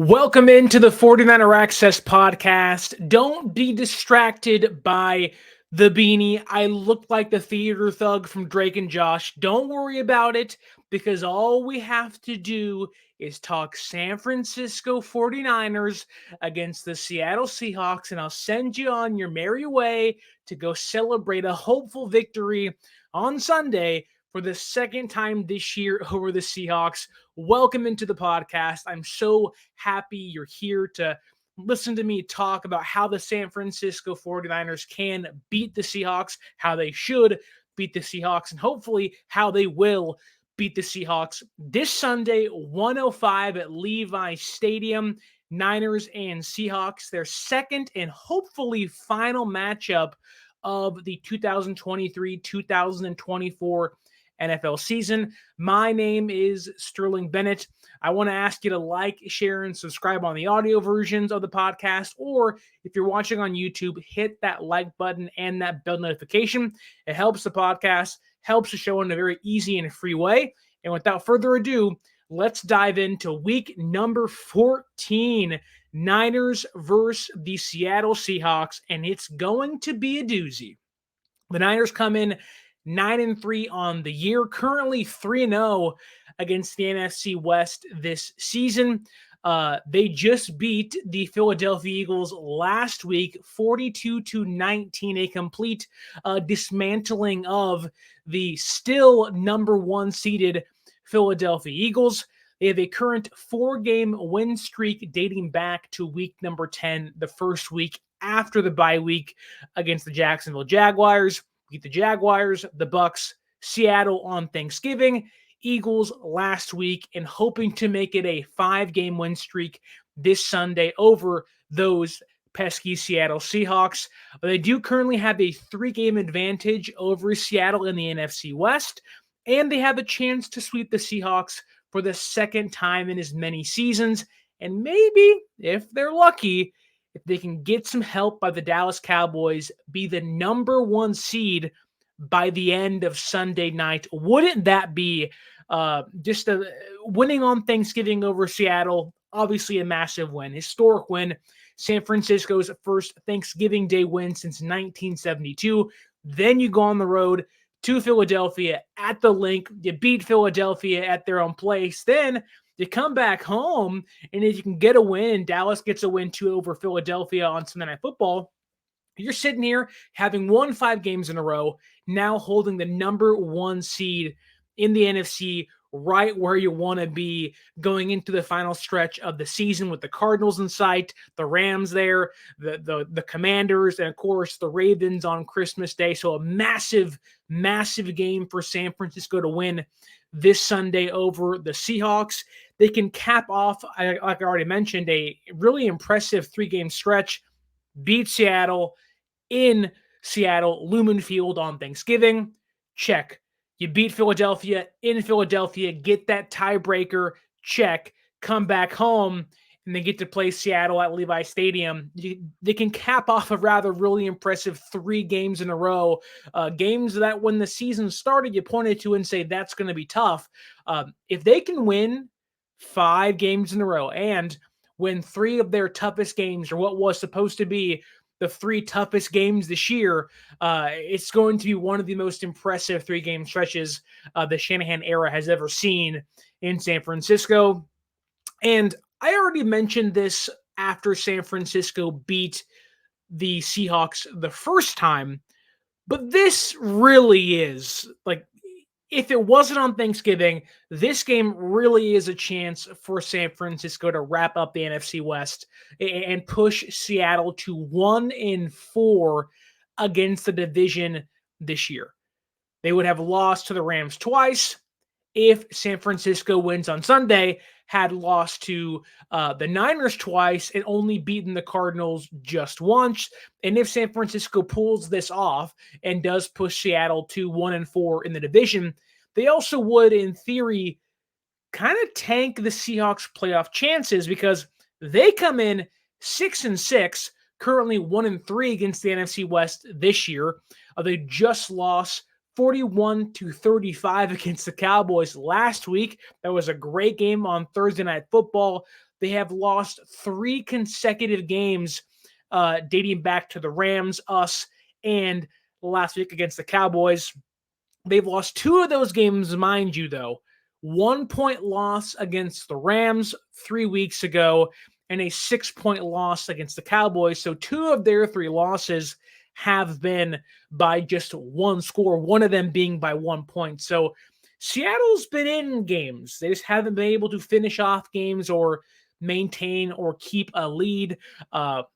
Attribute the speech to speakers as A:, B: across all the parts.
A: Welcome into the 49er Access podcast. Don't be distracted by the beanie. I look like the theater thug from Drake and Josh. Don't worry about it because all we have to do is talk San Francisco 49ers against the Seattle Seahawks, and I'll send you on your merry way to go celebrate a hopeful victory on Sunday for the second time this year over the Seahawks. Welcome into the podcast. I'm so happy you're here to listen to me talk about how the San Francisco 49ers can beat the Seahawks, how they should beat the Seahawks, and hopefully how they will beat the Seahawks this Sunday, 1:05 at Levi Stadium. Niners and Seahawks, their second and hopefully final matchup of the 2023-2024 NFL season. My name is Sterling Bennett. I want to ask you to like, share, and subscribe on the audio versions of the podcast, or if you're watching on YouTube, hit that like button and that bell notification. It helps the podcast, helps the show in a very easy and free way. And without further ado, let's dive into week number 14, Niners versus the Seattle Seahawks, and it's going to be a doozy. The Niners come in 9-3 on the year, currently 3-0 against the NFC West this season. They just beat the Philadelphia Eagles last week, 42-19, a complete dismantling of the still number one seeded Philadelphia Eagles. They have a current 4-game win streak dating back to week number 10, the first week after the bye week against the Jacksonville Jaguars. Beat the Jaguars, the Bucks, Seattle on Thanksgiving, Eagles last week, and hoping to make it a 5-game win streak this Sunday over those pesky Seattle Seahawks. But they do currently have a 3-game advantage over Seattle in the NFC West, and they have a chance to sweep the Seahawks for the second time in as many seasons. And maybe, if they're lucky, if they can get some help by the Dallas Cowboys, be the number one seed by the end of Sunday night. Wouldn't that be just a winning on Thanksgiving over Seattle? Obviously a massive win, historic win. San Francisco's first Thanksgiving Day win since 1972. Then you go on the road to Philadelphia at the Link. You beat Philadelphia at their own place. Then you come back home, and if you can get a win, and Dallas gets a win too over Philadelphia on Sunday Night Football, you're sitting here having won 5 games in a row, now holding the number one seed in the NFC, right where you want to be going into the final stretch of the season with the Cardinals in sight, the Rams there, the Commanders, and of course the Ravens on Christmas Day. So a massive, massive game for San Francisco to win this Sunday over the Seahawks. They can cap off, like I already mentioned, a really impressive 3-game stretch, beat Seattle in Seattle, Lumen Field on Thanksgiving. Check. You beat Philadelphia in Philadelphia, get that tiebreaker, check, come back home, and then get to play Seattle at Levi Stadium. They can cap off a rather really impressive 3 games in a row, games that when the season started, you pointed to and say that's going to be tough. If they can win 5 games in a row and win 3 of their toughest games, or what was supposed to be the 3 toughest games this year, it's going to be one of the most impressive 3-game stretches the Shanahan era has ever seen in San Francisco. And I already mentioned this after San Francisco beat the Seahawks the first time, but this really is, like, if it wasn't on Thanksgiving, this game really is a chance for San Francisco to wrap up the NFC West and push Seattle to 1-4 against the division this year. They would have lost to the Rams twice if San Francisco wins on Sunday, had lost to the Niners twice and only beaten the Cardinals just once. And if San Francisco pulls this off and does push Seattle to 1-4 in the division, they also would, in theory, kind of tank the Seahawks' playoff chances because they come in 6-6, currently 1-3 against the NFC West this year. They just lost 41-35 against the Cowboys last week. That was a great game on Thursday Night Football. They have lost 3 consecutive games dating back to the Rams, us, and last week against the Cowboys. They've lost 2 of those games, mind you, though. 1-point loss against the Rams 3 weeks ago and a 6-point loss against the Cowboys. So 2 of their 3 losses have been by just 1 score, one of them being by 1 point. So Seattle's been in games. They just haven't been able to finish off games or maintain or keep a lead.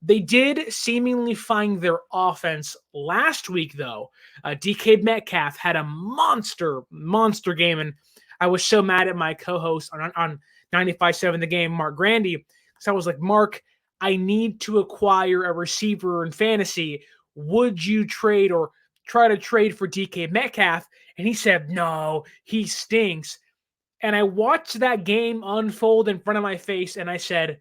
A: They did seemingly find their offense last week, though. DK Metcalf had a monster game, and I was so mad at my co-host on 95.7 The Game, Mark Grandy, because I was like, Mark, I need to acquire a receiver in fantasy. Would you trade or try to trade for DK Metcalf? And he said, no, he stinks. And I watched that game unfold in front of my face, and I said,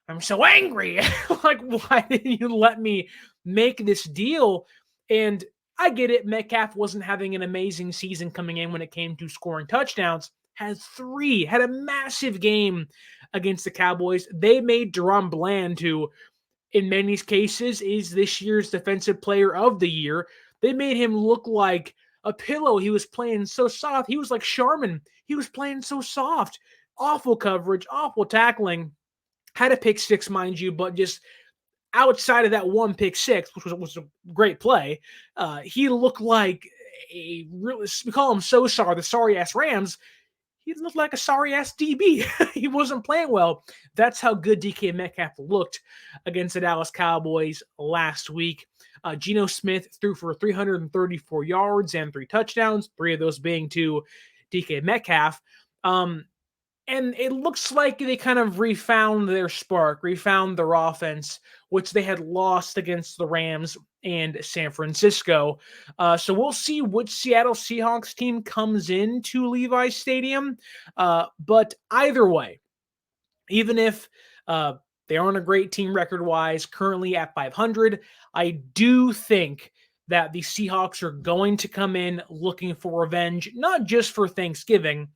A: I'm so angry. Like, why didn't you let me make this deal? And I get it. Metcalf wasn't having an amazing season coming in when it came to scoring touchdowns. Had a massive game against the Cowboys. They made Deron Bland, who in many cases is this year's Defensive Player of the Year. They made him look like a pillow. He was playing so soft. He was like Charmin. He was playing so soft. Awful coverage, awful tackling. Had a pick 6, mind you, but just outside of that one pick 6, which was a great play, he looked like we call him Sosar, the sorry-ass Rams. He looked like a sorry-ass DB. He wasn't playing well. That's how good DK Metcalf looked against the Dallas Cowboys last week. Geno Smith threw for 334 yards and 3 touchdowns, 3 of those being to DK Metcalf. And it looks like they kind of refound their spark, refound their offense, which they had lost against the Rams and San Francisco. So we'll see which Seattle Seahawks team comes into Levi's Stadium. But either way, even if they aren't a great team record-wise, currently at 500, I do think that the Seahawks are going to come in looking for revenge, not just for Thanksgiving,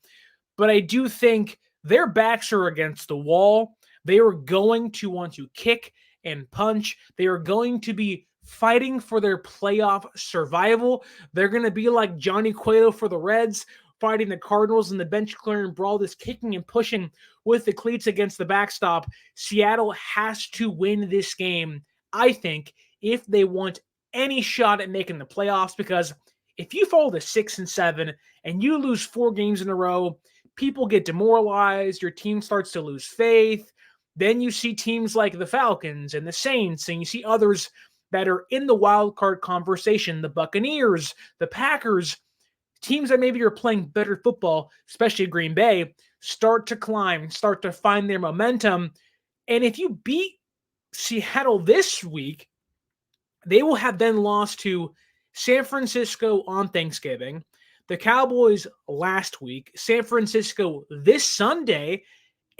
A: but I do think their backs are against the wall. They are going to want to kick and punch. They are going to be fighting for their playoff survival. They're going to be like Johnny Cueto for the Reds, fighting the Cardinals in the bench clearing brawl, this kicking and pushing with the cleats against the backstop. Seattle has to win this game, I think, if they want any shot at making the playoffs, because if you fall to 6-7 and you lose 4 games in a row, people get demoralized, your team starts to lose faith. Then you see teams like the Falcons and the Saints, and you see others that are in the wild card conversation, the Buccaneers, the Packers, teams that maybe are playing better football, especially Green Bay, start to climb, start to find their momentum. And if you beat Seattle this week, they will have then lost to San Francisco on Thanksgiving, the Cowboys last week, San Francisco this Sunday,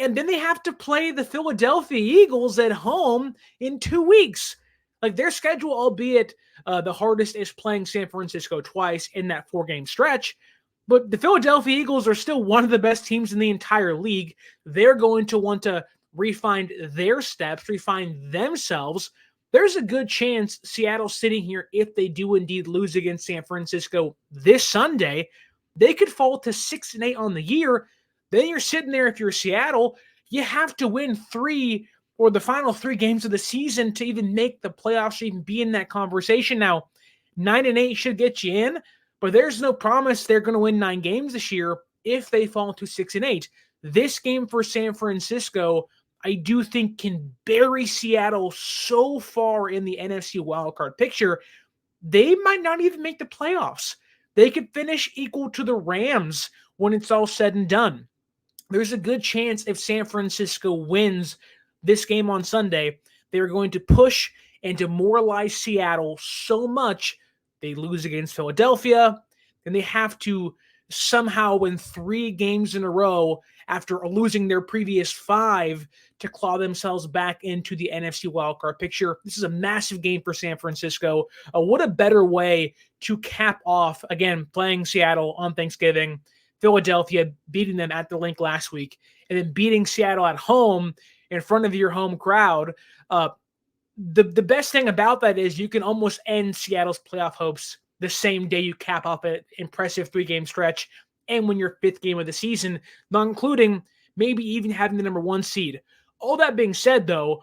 A: and then they have to play the Philadelphia Eagles at home in 2 weeks. Like, their schedule, albeit the hardest, is playing San Francisco twice in that 4-game stretch. But the Philadelphia Eagles are still one of the best teams in the entire league. They're going to want to refine their steps, refine themselves. There's a good chance Seattle sitting here, if they do indeed lose against San Francisco this Sunday, they could fall to 6-8 on the year. Then you're sitting there, if you're Seattle, you have to win 3 or the final 3 games of the season to even make the playoffs, to even be in that conversation. Now, 9-8 should get you in, but there's no promise they're going to win 9 games this year if they fall to 6-8. This game for San Francisco, I do think, can bury Seattle so far in the NFC wildcard picture, they might not even make the playoffs. They could finish equal to the Rams when it's all said and done. There's a good chance if San Francisco wins this game on Sunday, they're going to push and demoralize Seattle so much they lose against Philadelphia, and they have to somehow win 3 games in a row after losing their previous 5 to claw themselves back into the NFC wildcard picture. This is a massive game for San Francisco. What a better way to cap off, again, playing Seattle on Thanksgiving, Philadelphia, beating them at the Link last week, and then beating Seattle at home in front of your home crowd. The best thing about that is you can almost end Seattle's playoff hopes the same day you cap off an impressive 3-game stretch and win your 5th game of the season, not including maybe even having the number 1 seed. All that being said, though,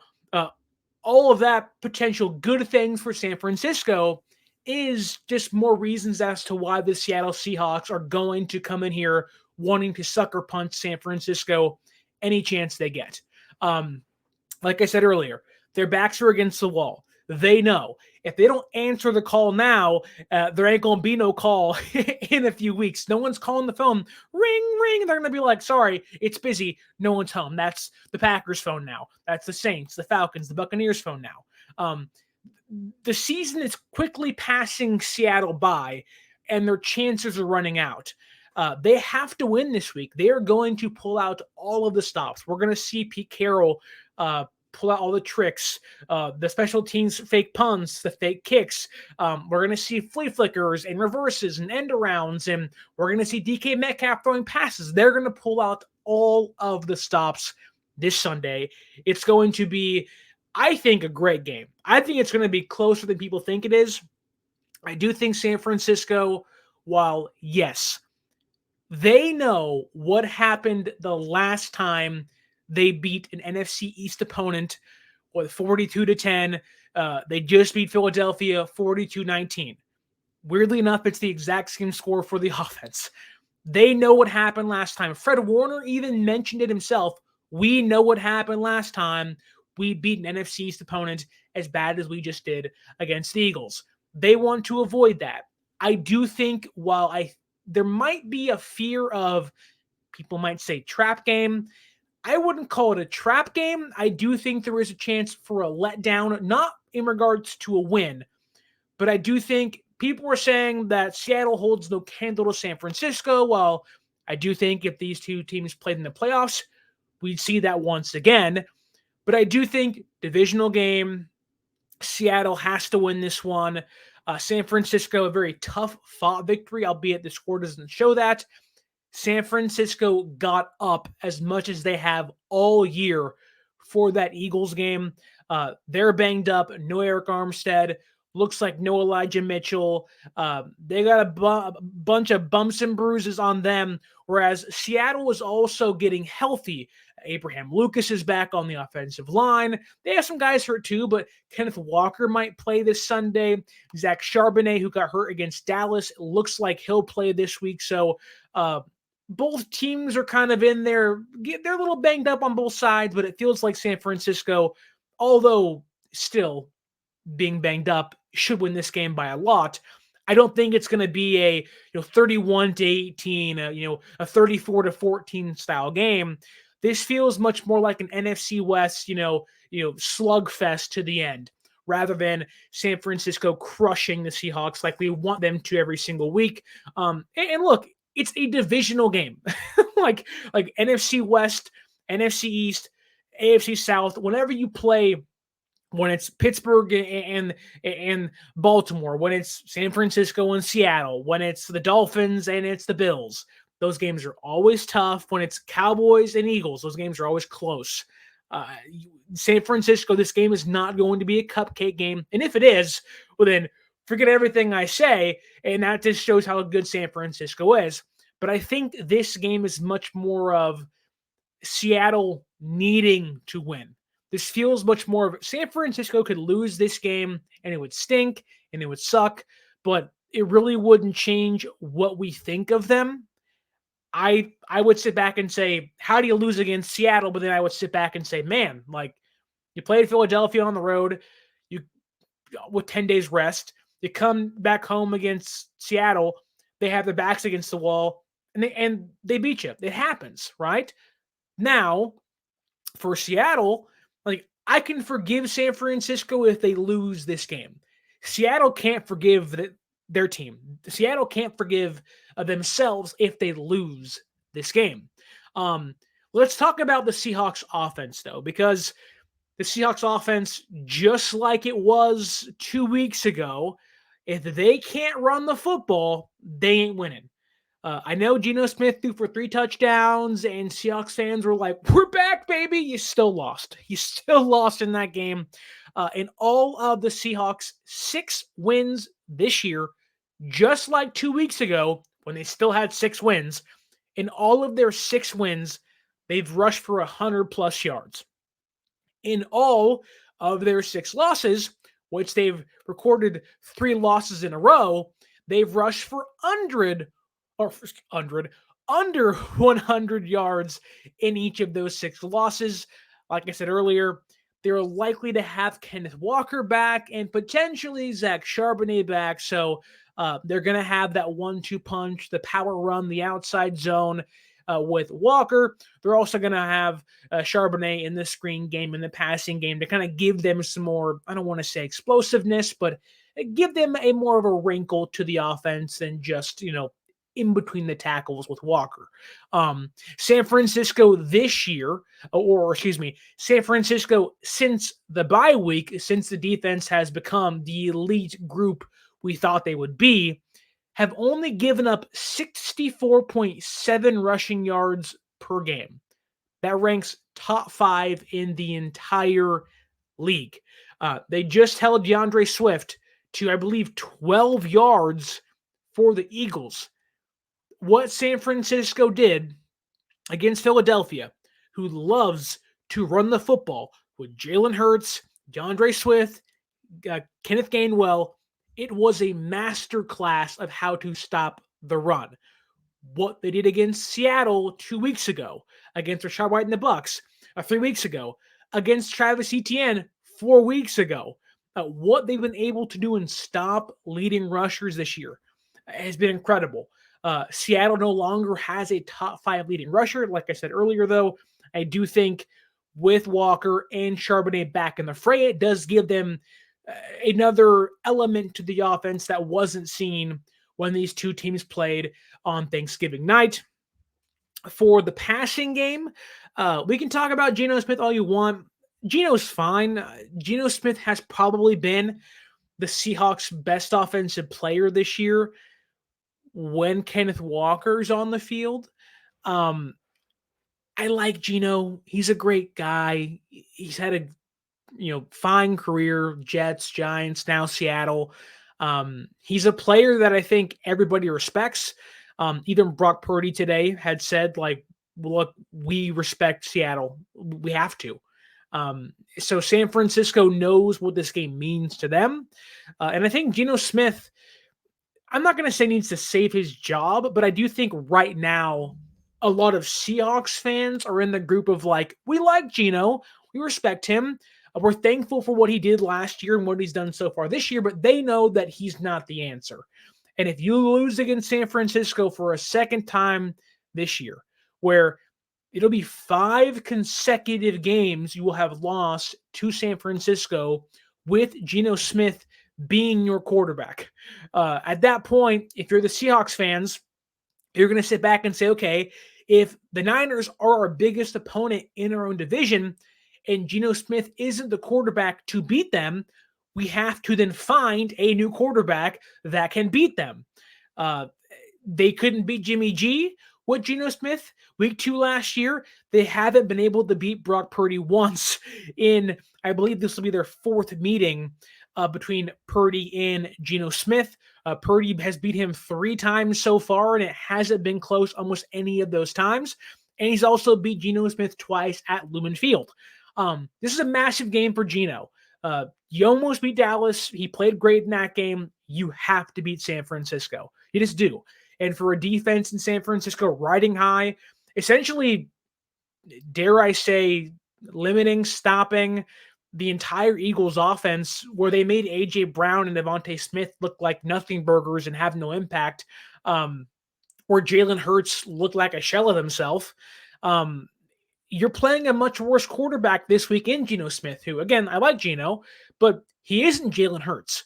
A: all of that potential good things for San Francisco is just more reasons as to why the Seattle Seahawks are going to come in here wanting to sucker punch San Francisco any chance they get. Like I said earlier, their backs are against the wall. They know if they don't answer the call now, there ain't going to be no call in a few weeks. No one's calling the phone. Ring, ring. They're going to be like, sorry, it's busy. No one's home. That's the Packers phone now. That's the Saints, the Falcons, the Buccaneers phone now. The season is quickly passing Seattle by, and their chances are running out. They have to win this week. They are going to pull out all of the stops. We're going to see Pete Carroll pull out all the tricks, the special teams fake punts, the fake kicks. We're going to see flea flickers and reverses and end arounds, and we're going to see DK Metcalf throwing passes. They're going to pull out all of the stops this Sunday. It's going to be, I think, a great game. I think it's going to be closer than people think it is. I do think San Francisco, while yes, they know what happened the last time they beat an NFC East opponent with 42-10. They just beat Philadelphia 42-19. Weirdly enough, it's the exact same score for the offense. They know what happened last time. Fred Warner even mentioned it himself. We know what happened last time we beat an NFC East opponent as bad as we just did against the Eagles. They want to avoid that. I do think while there might be a fear of, people might say, trap game, I wouldn't call it a trap game. I do think there is a chance for a letdown, not in regards to a win, but I do think people were saying that Seattle holds no candle to San Francisco. Well, I do think if these two teams played in the playoffs, we'd see that once again. But I do think divisional game, Seattle has to win this one. San Francisco, a very tough fought victory, albeit the score doesn't show that. San Francisco got up as much as they have all year for that Eagles game. They're banged up. No Arik Armstead. Looks like no Elijah Mitchell. They got a bunch of bumps and bruises on them, whereas Seattle is also getting healthy. Abraham Lucas is back on the offensive line. They have some guys hurt too, but Kenneth Walker might play this Sunday. Zach Charbonnet, who got hurt against Dallas, looks like he'll play this week. So both teams are kind of in there. They're a little banged up on both sides, but it feels like San Francisco, although still being banged up, should win this game by a lot. I don't think it's going to be a 31-18, a 34-14 style game. This feels much more like an NFC West, slugfest to the end, rather than San Francisco crushing the Seahawks like we want them to every single week. And look, it's a divisional game, like NFC West, NFC East, AFC South. Whenever you play, when it's Pittsburgh and Baltimore, when it's San Francisco and Seattle, when it's the Dolphins and it's the Bills, those games are always tough. When it's Cowboys and Eagles, those games are always close. San Francisco, this game is not going to be a cupcake game. And if it is, well then forget everything I say. And that just shows how good San Francisco is. But I think this game is much more of Seattle needing to win. This feels much more of San Francisco could lose this game and it would stink and it would suck, but it really wouldn't change what we think of them. I would sit back and say, how do you lose against Seattle? But then I would sit back and say, man, like you played Philadelphia on the road, you with 10 days rest, you come back home against Seattle, they have their backs against the wall, and they beat you. It happens, right? Now, for Seattle, like I can forgive San Francisco if they lose this game. Seattle can't forgive their team. Seattle can't forgive themselves if they lose this game. Let's talk about the Seahawks offense, though, because the Seahawks offense, just like it was 2 weeks ago, if they can't run the football, they ain't winning. I know Geno Smith threw for 3 touchdowns, and Seahawks fans were like, "We're back, baby." You still lost. You still lost in that game. In all of the Seahawks' 6 wins this year, just like 2 weeks ago when they still had 6 wins, in all of their 6 wins, they've rushed for 100+ yards. In all of their 6 losses, which they've recorded 3 losses in a row, they've rushed for under 100 yards in each of those 6 losses. Like I said earlier, they're likely to have Kenneth Walker back and potentially Zach Charbonnet back. So they're going to have that 1-2 punch, the power run, the outside zone with Walker. They're also going to have Charbonnet in the screen game, in the passing game, to kind of give them some more, I don't want to say explosiveness, but give them a more of a wrinkle to the offense than just, in between the tackles with Walker. San Francisco this year, San Francisco since the bye week, since the defense has become the elite group we thought they would be, have only given up 64.7 rushing yards per game. That ranks top 5 in the entire league. They just held DeAndre Swift to, I believe, 12 yards for the Eagles. What San Francisco did against Philadelphia, who loves to run the football with Jalen Hurts, DeAndre Swift, Kenneth Gainwell, it was a master class of how to stop the run. What they did against Seattle 2 weeks ago, against Rachaad White and the Bucs 3 weeks ago, against Travis Etienne 4 weeks ago, what they've been able to do and stop leading rushers this year has been incredible. Seattle no longer has a top 5 leading rusher. Like I said earlier, though, I do think with Walker and Charbonnet back in the fray, it does give them another element to the offense that wasn't seen when these two teams played on Thanksgiving night. For the passing game, we can talk about Geno Smith all you want. Geno's fine. Geno Smith has probably been the Seahawks' best offensive player this year when Kenneth Walker's on the field. I like Geno. He's a great guy. He's had a fine career, Jets, Giants, now Seattle. He's a player that I think everybody respects. Even Brock Purdy today had said, like, look, we respect Seattle. We have to. So San Francisco knows what this game means to them. And I think Geno Smith, I'm not going to say needs to save his job, but I do think right now a lot of Seahawks fans are in the group of like, we like Geno, we respect him. We're thankful for what he did last year and what he's done so far this year, but they know that he's not the answer. And if you lose against San Francisco for a second time this year, where it'll be 5 consecutive games you will have lost to San Francisco with Geno Smith being your quarterback. At that point, if you're the Seahawks fans, you're going to sit back and say, okay, if the Niners are our biggest opponent in our own division and Geno Smith isn't the quarterback to beat them, we have to then find a new quarterback that can beat them. They couldn't beat Jimmy G with Geno Smith week 2 last year. They haven't been able to beat Brock Purdy once in, I believe this will be their 4th meeting between Purdy and Geno Smith. Purdy has beat him 3 times so far, and it hasn't been close almost any of those times. And he's also beat Geno Smith twice at Lumen Field. This is a massive game for Geno. You almost beat Dallas. He played great in that game. You have to beat San Francisco. You just do. And for a defense in San Francisco riding high, essentially, dare I say, limiting, stopping the entire Eagles offense, where they made A.J. Brown and Devontae Smith look like nothing burgers and have no impact, where Jalen Hurts looked like a shell of himself. You're playing a much worse quarterback this week in Geno Smith, who, again, I like Geno, but he isn't Jalen Hurts.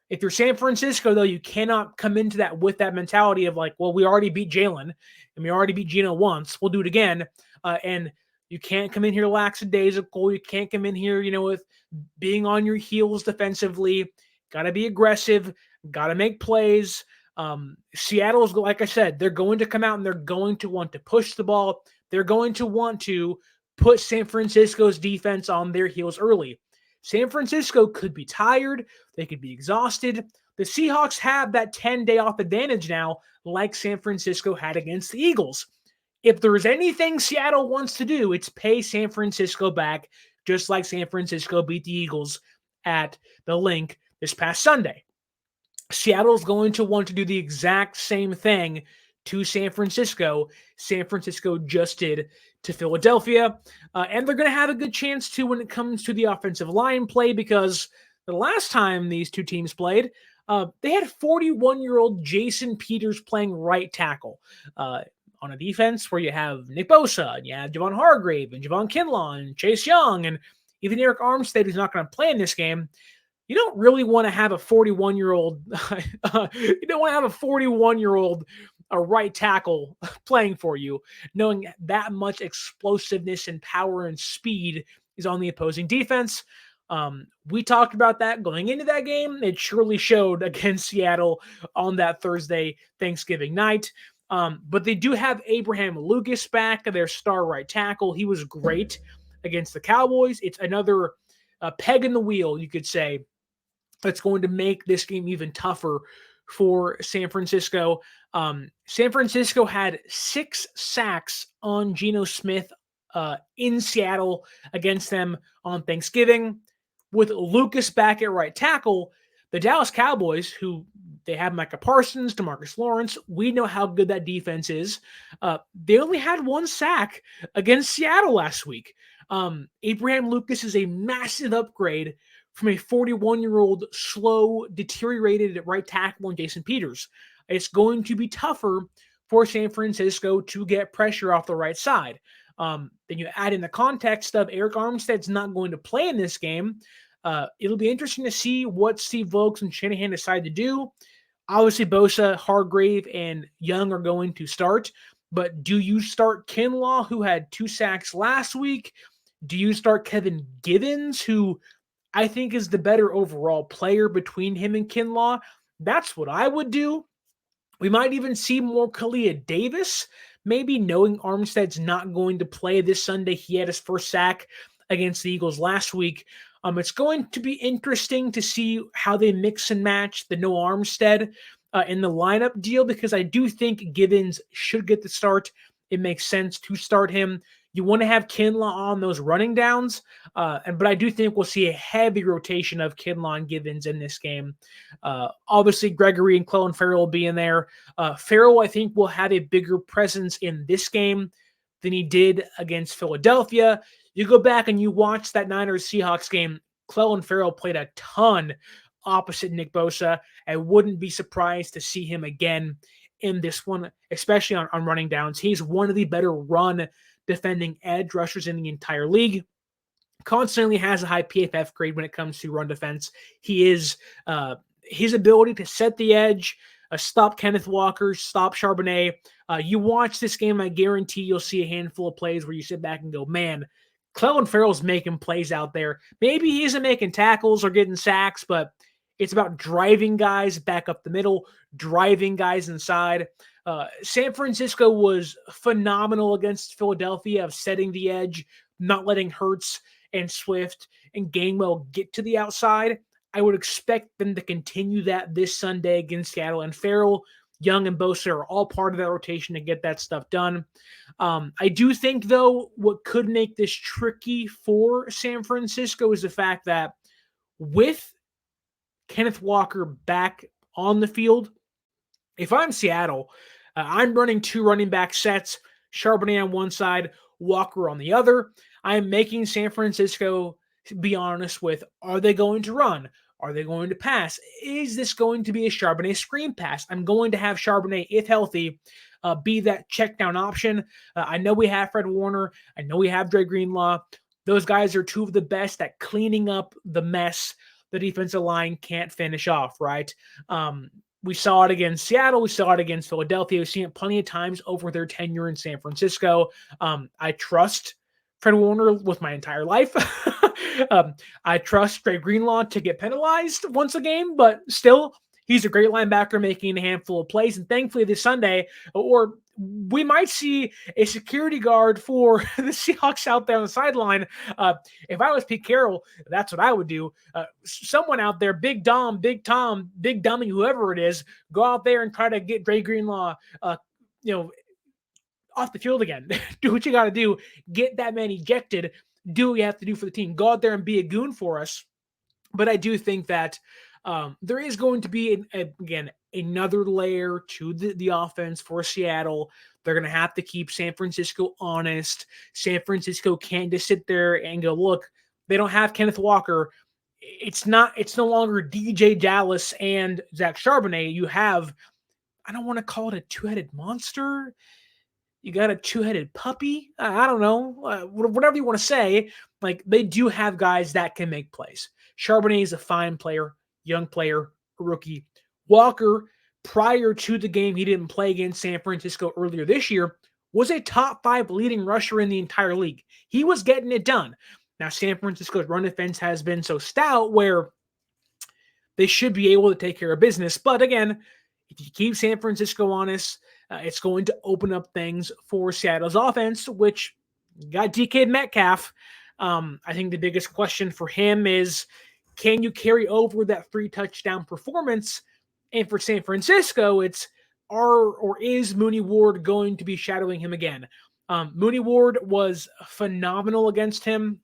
A: If you're San Francisco, though, you cannot come into that with that mentality of like, well, we already beat Jalen and we already beat Geno once. We'll do it again. And you can't come in here lackadaisical. You can't come in here, with being on your heels defensively. Got to be aggressive. Got to make plays. Seattle's, like I said, they're going to come out and they're going to want to push the ball. They're going to want to put San Francisco's defense on their heels early. San Francisco could be tired. They could be exhausted. The Seahawks have that 10-day off advantage now, like San Francisco had against the Eagles. If there's anything Seattle wants to do, it's pay San Francisco back, just like San Francisco beat the Eagles at the Link this past Sunday. Seattle's going to want to do the exact same thing to San Francisco. San Francisco just did to Philadelphia. And they're going to have a good chance to when it comes to the offensive line play, because the last time these two teams played, they had 41-year-old Jason Peters playing right tackle. On a defense where you have Nick Bosa, and you have Javon Hargrave, and Javon Kinlaw, and Chase Young, and even Arik Armstead, who's not going to play in this game. You don't really want to have a 41-year-old you don't want to have a 41-year-old right tackle playing for you, knowing that much explosiveness and power and speed is on the opposing defense. We talked about that going into that game. It surely showed against Seattle on that Thursday, Thanksgiving night. But they do have Abraham Lucas back, their star right tackle. He was great against the Cowboys. It's another peg in the wheel, you could say, that's going to make this game even tougher for San Francisco. San Francisco had 6 sacks on Geno Smith in Seattle against them on Thanksgiving. With Lucas back at right tackle, the Dallas Cowboys, who they have Micah Parsons, DeMarcus Lawrence, we know how good that defense is. They only had 1 sack against Seattle last week. Abraham Lucas is a massive upgrade from a 41-year-old slow, deteriorated right tackle in Jason Peters. It's going to be tougher for San Francisco to get pressure off the right side. Then you add in the context of Arik Armstead's not going to play in this game. It'll be interesting to see what Steve Wilks and Shanahan decide to do. Obviously, Bosa, Hargrave, and Young are going to start. But do you start Kinlaw, who had 2 sacks last week? Do you start Kevin Givens, who I think is the better overall player between him and Kinlaw? That's what I would do. We might even see more Kalia Davis, maybe knowing Armstead's not going to play this Sunday. He had his first sack against the Eagles last week. It's going to be interesting to see how they mix and match the no Armstead in the lineup deal, because I do think Givens should get the start. It makes sense to start him. You want to have Kinlaw on those running downs, but I do think we'll see a heavy rotation of Kinlaw and Givens in this game. Obviously, Gregory and Clelin Ferrell will be in there. Ferrell, I think, will have a bigger presence in this game than he did against Philadelphia. You go back and you watch that Niners-Seahawks game, Clelin Ferrell played a ton opposite Nick Bosa. I wouldn't be surprised to see him again in this one, especially on running downs. He's one of the better run defending edge rushers in the entire league. Constantly has a high PFF grade when it comes to run defense. He is his ability to set the edge, stop Kenneth Walker, stop Charbonnet. You watch this game, I guarantee you'll see a handful of plays where you sit back and go, man, Clelin Ferrell's making plays out there. Maybe he isn't making tackles or getting sacks, but it's about driving guys back up the middle, driving guys inside. San Francisco was phenomenal against Philadelphia of setting the edge, not letting Hurts and Swift and Gainwell get to the outside. I would expect them to continue that this Sunday against Seattle, and Ferrell, Young, and Bosa are all part of that rotation to get that stuff done. I do think, though, what could make this tricky for San Francisco is the fact that with Kenneth Walker back on the field, if I'm Seattle, I'm running 2 running back sets, Charbonnet on one side, Walker on the other. I'm making San Francisco be honest with, are they going to run? Are they going to pass? Is this going to be a Charbonnet screen pass? I'm going to have Charbonnet, if healthy, be that check down option. I know we have Fred Warner. I know we have Dre Greenlaw. Those guys are 2 of the best at cleaning up the mess the defensive line can't finish off, right? We saw it against Seattle. We saw it against Philadelphia. We've seen it plenty of times over their tenure in San Francisco. I trust Fred Warner with my entire life. I trust Dre Greenlaw to get penalized once a game, but still, He's a great linebacker making a handful of plays. And thankfully this Sunday, or we might see a security guard for the Seahawks out there on the sideline. If I was Pete Carroll, that's what I would do. Someone out there, Big Dom, Big Tom, Big Dummy, whoever it is, go out there and try to get Dre Greenlaw, off the field again. Do what you got to do. Get that man ejected. Do what you have to do for the team. Go out there and be a goon for us. But I do think that there is going to be, again, another layer to the offense for Seattle. They're going to have to keep San Francisco honest. San Francisco can't just sit there and go, look, they don't have Kenneth Walker. It's no longer DJ Dallas and Zach Charbonnet. You have, I don't want to call it a two-headed monster. You got a two-headed puppy. I don't know. Whatever you want to say. Like, they do have guys that can make plays. Charbonnet is a fine player, young player, a rookie. Walker, prior to the game he didn't play against San Francisco earlier this year, was a top 5 leading rusher in the entire league. He was getting it done. Now, San Francisco's run defense has been so stout where they should be able to take care of business. But again, if you keep San Francisco honest, it's going to open up things for Seattle's offense, which got DK Metcalf. I think the biggest question for him is, can you carry over that 3-touchdown performance? And for San Francisco, it's is Mooney Ward going to be shadowing him again? Mooney Ward was phenomenal against him.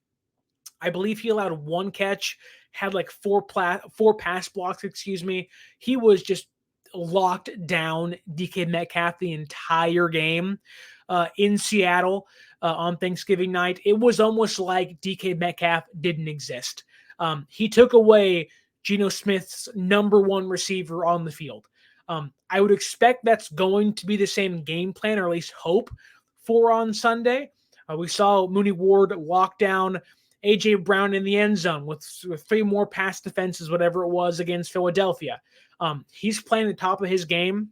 A: I believe he allowed 1 catch, had like 4 pass blocks, He was just locked down DK Metcalf the entire game in Seattle on Thanksgiving night. It was almost like DK Metcalf didn't exist. He took away Geno Smith's number 1 receiver on the field. I would expect that's going to be the same game plan, or at least hope, for on Sunday. We saw Mooney Ward lock down A.J. Brown in the end zone with 3 more pass defenses, whatever it was, against Philadelphia. He's playing the top of his game.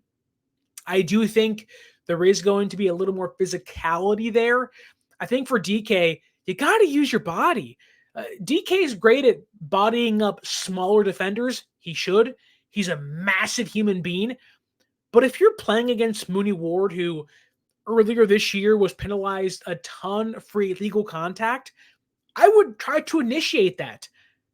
A: I do think there is going to be a little more physicality there. I think for DK, you got to use your body. DK is great at bodying up smaller defenders. He should. He's a massive human being. But if you're playing against Mooney Ward, who earlier this year was penalized a ton for illegal contact, I would try to initiate that.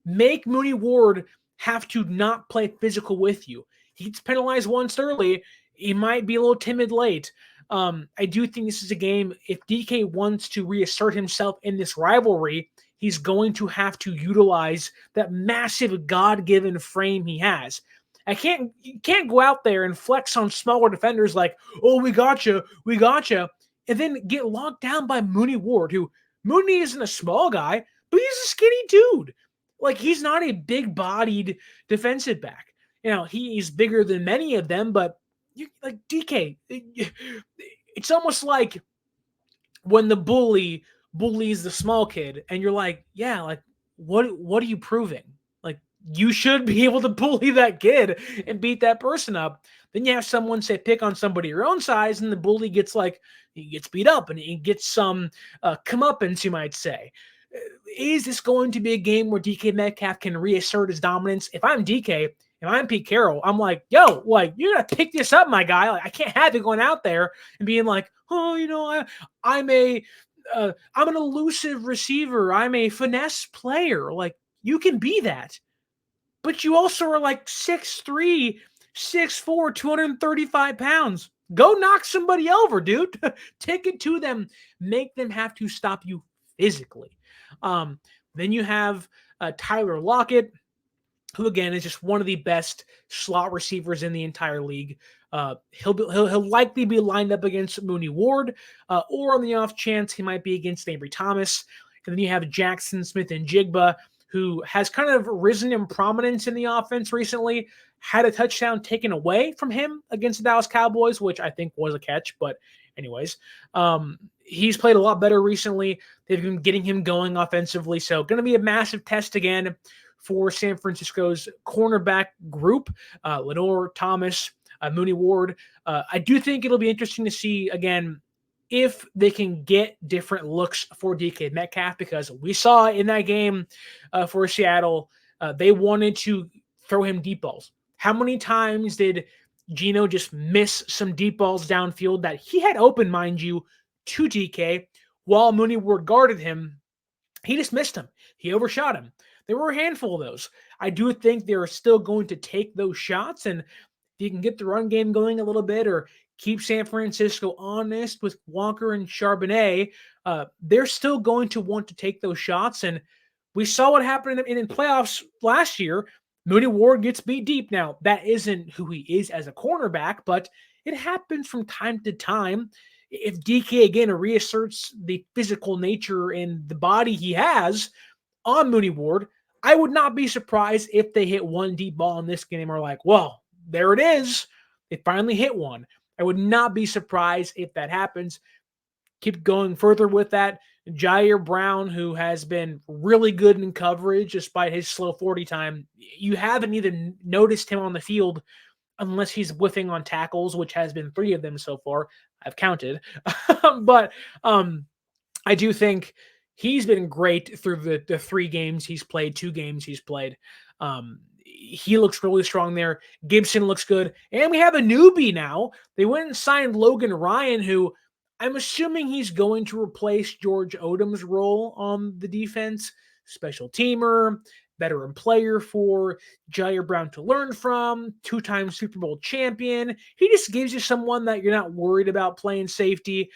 A: Make Mooney Ward have to not play physical with you. He's penalized once early. He might be a little timid late. I do think this is a game, if DK wants to reassert himself in this rivalry, he's going to have to utilize that massive God-given frame he has. You can't go out there and flex on smaller defenders like, oh, we got you, and then get locked down by Mooney Ward, who Mooney isn't a small guy, but he's a skinny dude. Like, he's not a big-bodied defensive back. He's bigger than many of them, but DK, it's almost like when the bully bullies the small kid, and you're like, yeah, like, what are you proving? Like, you should be able to bully that kid and beat that person up. Then you have someone say pick on somebody your own size, and the bully gets beat up, and he gets some comeuppance, you might say. Is this going to be a game where DK Metcalf can reassert his dominance? If I'm DK and I'm Pete Carroll, I'm like, yo, like, you gotta pick this up, my guy. Like, I can't have you going out there and being like, oh, I'm an elusive receiver. I'm a finesse player. Like, you can be that. But you also are like 6'3", 6'4", 235 pounds. Go knock somebody over, dude. Take it to them. Make them have to stop you physically. Then you have Tyler Lockett, who again is just one of the best slot receivers in the entire league. He'll likely be lined up against Mooney Ward, or on the off chance he might be against Ambry Thomas. And then you have Jackson Smith-Njigba, who has kind of risen in prominence in the offense recently. Had a touchdown taken away from him against the Dallas Cowboys, which I think was a catch, but anyways, he's played a lot better recently. They've been getting him going offensively, so going to be a massive test again for San Francisco's cornerback group, Lenore, Thomas, Mooney Ward. I do think it'll be interesting to see, again, if they can get different looks for DK Metcalf, because we saw in that game for Seattle, they wanted to throw him deep balls. How many times did Geno just miss some deep balls downfield that he had open, mind you, to DK while Mooney Ward guarded him? He just missed him. He overshot him. There were a handful of those. I do think they're still going to take those shots, and if you can get the run game going a little bit or keep San Francisco honest with Walker and Charbonnet, they're still going to want to take those shots. And we saw what happened in playoffs last year. Mooney Ward gets beat deep. Now, that isn't who he is as a cornerback, but it happens from time to time. If DK again reasserts the physical nature and the body he has on Mooney Ward, I would not be surprised if they hit one deep ball in this game or like, well, there it is. They finally hit one. I would not be surprised if that happens. Keep going further with that. Jair Brown, who has been really good in coverage despite his slow 40 time, you haven't even noticed him on the field unless he's whiffing on tackles, which has been 3 of them so far. I've counted. But I do think he's been great through the 3 games he's played, 2 games he's played. He looks really strong there. Gibson looks good. And we have a newbie now. They went and signed Logan Ryan, who I'm assuming he's going to replace George Odom's role on the defense. Special teamer, veteran player for Jair Brown to learn from, 2-time Super Bowl champion. He just gives you someone that you're not worried about playing safety.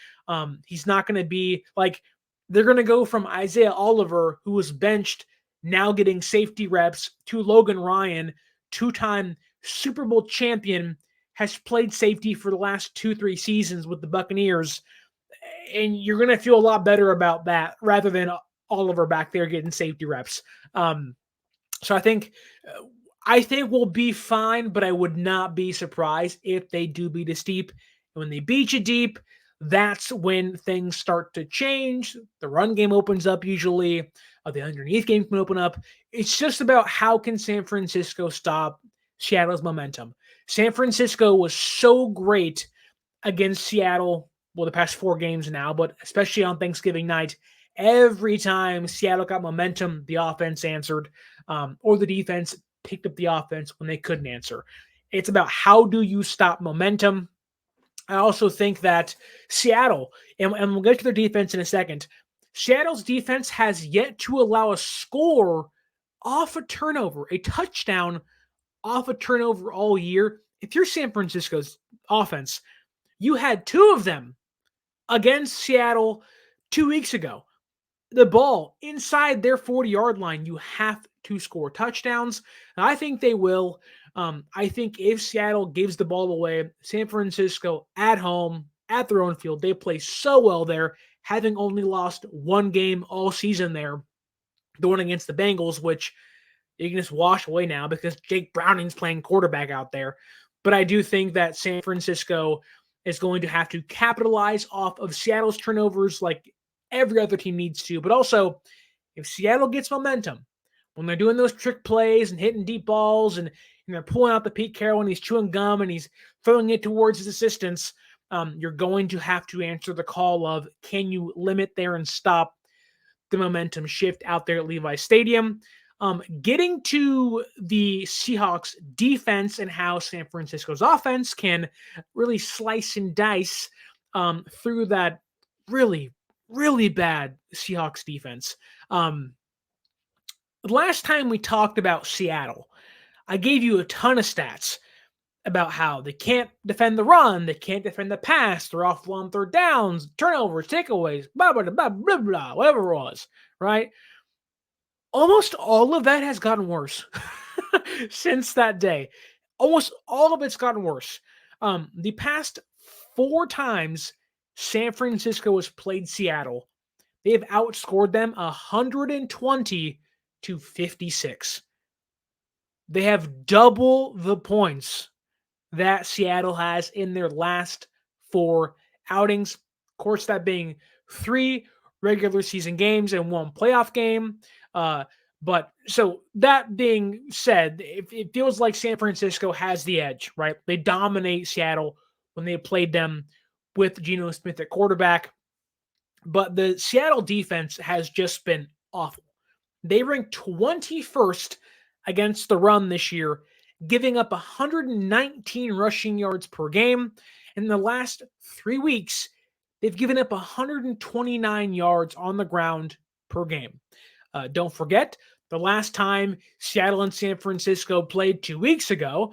A: He's not going to be like, they're going to go from Isaiah Oliver, who was benched, now getting safety reps, to Logan Ryan, 2-time Super Bowl champion, has played safety for the last 2-3 seasons with the Buccaneers. And you're going to feel a lot better about that rather than Oliver back there getting safety reps. So I think we'll be fine, but I would not be surprised if they do beat us deep. And when they beat you deep, that's when things start to change. The run game opens up usually. The underneath game can open up. It's just about how can San Francisco stop Seattle's momentum. San Francisco was so great against Seattle, well, the past 4 games now, but especially on Thanksgiving night. Every time Seattle got momentum, the offense answered, or the defense picked up the offense when they couldn't answer. It's about how do you stop momentum. I also think that Seattle, and we'll get to their defense in a second, Seattle's defense has yet to allow a score off a turnover, a touchdown off a turnover all year. If you're San Francisco's offense, you had 2 of them against Seattle 2 weeks ago. The ball inside their 40-yard line, you have to score touchdowns. And I think they will. I think if Seattle gives the ball away, San Francisco at home, at their own field, they play so well there, having only lost 1 game all season there, the one against the Bengals, which you can just wash away now because Jake Browning's playing quarterback out there. But I do think that San Francisco is going to have to capitalize off of Seattle's turnovers like every other team needs to. But also, if Seattle gets momentum, when they're doing those trick plays and hitting deep balls and they're pulling out the Pete Carroll and he's chewing gum and he's throwing it towards his assistants, you're going to have to answer the call of, can you limit there and stop the momentum shift out there at Levi Stadium? Getting to the Seahawks defense and how San Francisco's offense can really slice and dice through that really, really bad Seahawks defense. Last time we talked about Seattle, I gave you a ton of stats about how they can't defend the run, they can't defend the pass, they're awful on 3rd downs, turnovers, takeaways, blah, blah, blah, blah, blah, whatever it was, right? Almost all of that has gotten worse since that day. Almost all of it's gotten worse. The past 4 times San Francisco has played Seattle, they have outscored them 120 to 56. They have double the points that Seattle has in their last 4 outings. Of course, that being 3 regular season games and 1 playoff game. But so that being said, it feels like San Francisco has the edge, right? They dominate Seattle when they played them with Geno Smith at quarterback. But the Seattle defense has just been awful. They ranked 21st against the run this year, giving up 119 rushing yards per game. In the last 3 weeks, they've given up 129 yards on the ground per game. Don't forget, the last time Seattle and San Francisco played 2 weeks ago,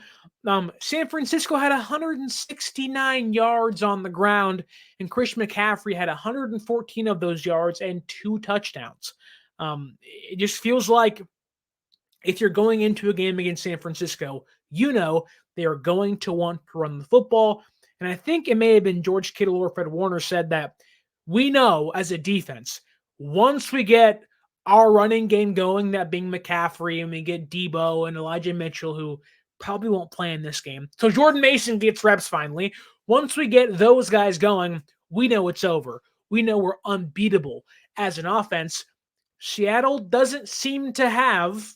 A: San Francisco had 169 yards on the ground, and Chris McCaffrey had 114 of those yards and 2 touchdowns. It just feels like if you're going into a game against San Francisco, you know they are going to want to run the football. And I think it may have been George Kittle or Fred Warner said that we know as a defense, once we get our running game going, that being McCaffrey, and we get Deebo and Elijah Mitchell, who probably won't play in this game. So Jordan Mason gets reps finally. Once we get those guys going, we know it's over. We know we're unbeatable as an offense. Seattle doesn't seem to have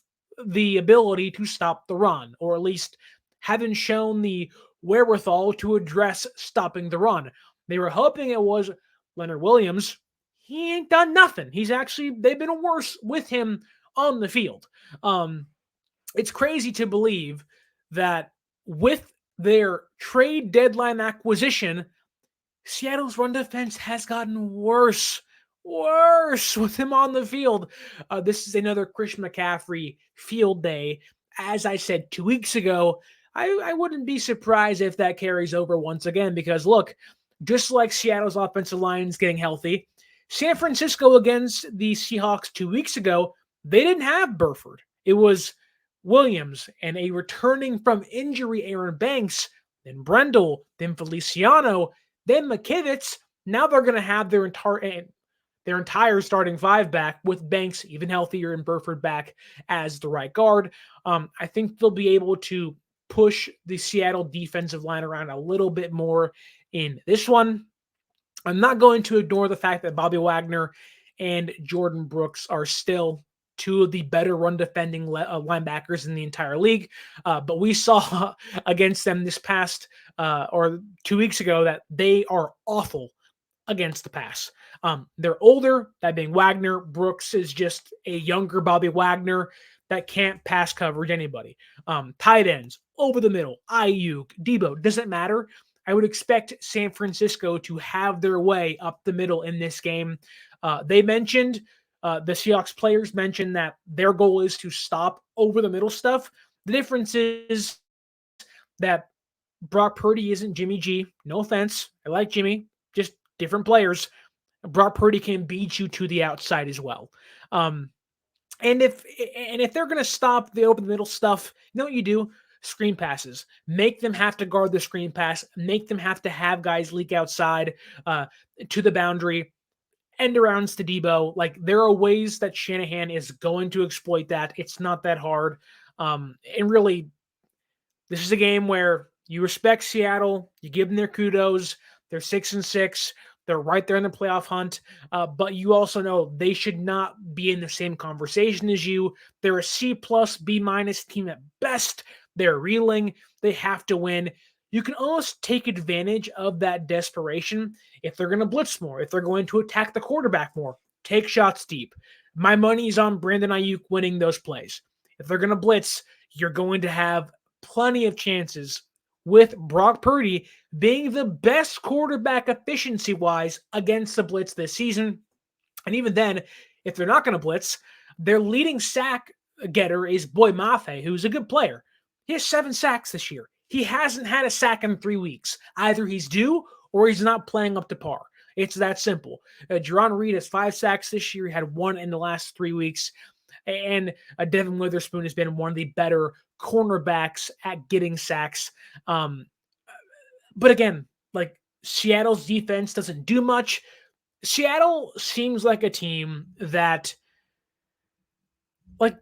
A: the ability to stop the run, or at least haven't shown the wherewithal to address stopping the run. They were hoping it was Leonard Williams. He ain't done nothing. They've been worse with him on the field. It's crazy to believe that with their trade deadline acquisition, Seattle's run defense has gotten worse with him on the field. This is another Chris McCaffrey field day. As I said 2 weeks ago, I wouldn't be surprised if that carries over once again, because look, just like Seattle's offensive line is getting healthy, San Francisco against the Seahawks 2 weeks ago, they didn't have Burford. It was Williams and a returning from injury Aaron Banks, then Brendel, then Feliciano, then McKivitz. Now they're going to have their entire starting 5 back, with Banks even healthier and Burford back as the right guard. I think they'll be able to push the Seattle defensive line around a little bit more in this one. I'm not going to ignore the fact that Bobby Wagner and Jordan Brooks are still 2 of the better run defending linebackers in the entire league. But we saw against them this past or 2 weeks ago that they are awful against the pass. They're older, that being Wagner. Brooks is just a younger Bobby Wagner that can't pass coverage anybody. Tight ends, over the middle, Ayuk, Deebo, doesn't matter. I would expect San Francisco to have their way up the middle in this game. They mentioned, the Seahawks players mentioned that their goal is to stop over the middle stuff. The difference is that Brock Purdy isn't Jimmy G. No offense. I like Jimmy. Just different players. Brock Purdy can beat you to the outside as well. And if they're going to stop the open middle stuff, you know what you do? Screen passes. Make them have to guard the screen pass. Make them have to have guys leak outside to the boundary. End arounds to Deebo. Like, there are ways that Shanahan is going to exploit that. It's not that hard. And really, this is a game where you respect Seattle. You give them their kudos. They're 6-6. They're right there in the playoff hunt. But you also know they should not be in the same conversation as you. They're a C+, B- team at best. They're reeling. They have to win. You can almost take advantage of that desperation if they're going to blitz more, if they're going to attack the quarterback more, take shots deep. My money's on Brandon Ayuk winning those plays. If they're going to blitz, you're going to have plenty of chances, with Brock Purdy being the best quarterback efficiency-wise against the blitz this season. And even then, if they're not going to blitz, their leading sack getter is Boy Mafe, who's a good player. He has 7 sacks this year. He hasn't had a sack in 3 weeks. Either he's due or he's not playing up to par. It's that simple. Jerron Reed has 5 sacks this year. He had 1 in the last 3 weeks. And Devin Witherspoon has been one of the better cornerbacks at getting sacks. But again, like, Seattle's defense doesn't do much. Seattle seems like a team that, like,